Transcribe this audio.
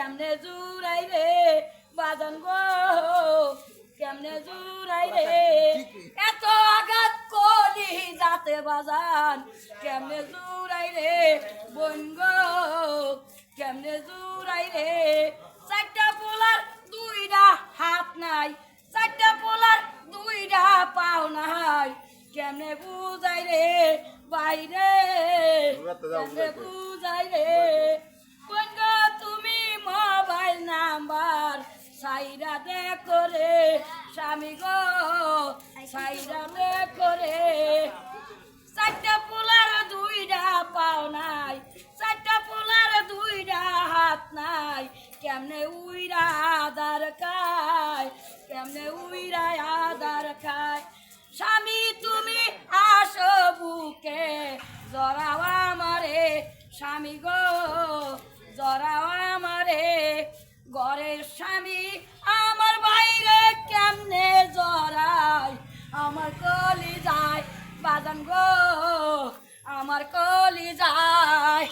কেমনে জুড়াই রে বাজান গো কেমনে জুড়াই রে এত আঘাত কলি যাতে বাজান কেমনে জুড়াই রে বোন গো কেমনে জুড়াই রে চারটা পোলার দুইটা হাত নাই চারটা পোলার দুইটা পাও নাই কেমনে বুঝাই রে বাইরে কেমনে বুঝাই রে বোন গো তুমি মোবাইল নাম্বার সাইরা দেখো রে স্বামী গো সাইরা দেখো রে চারটা পোলার দুইটা পাও নাই চারটা পোলার দুইটা হাত নাই কেমনে উইরা আদার খায় কেমনে উইরা আদার খায় স্বামী তুমি আসো বুকে জড়াও আমারে স্বামী গো জড়াও আমারে ঘরের স্বামী আমার বাইরে কেমনে জড়াই আমার কলি যায় বাজান গো আমার কলি যায়।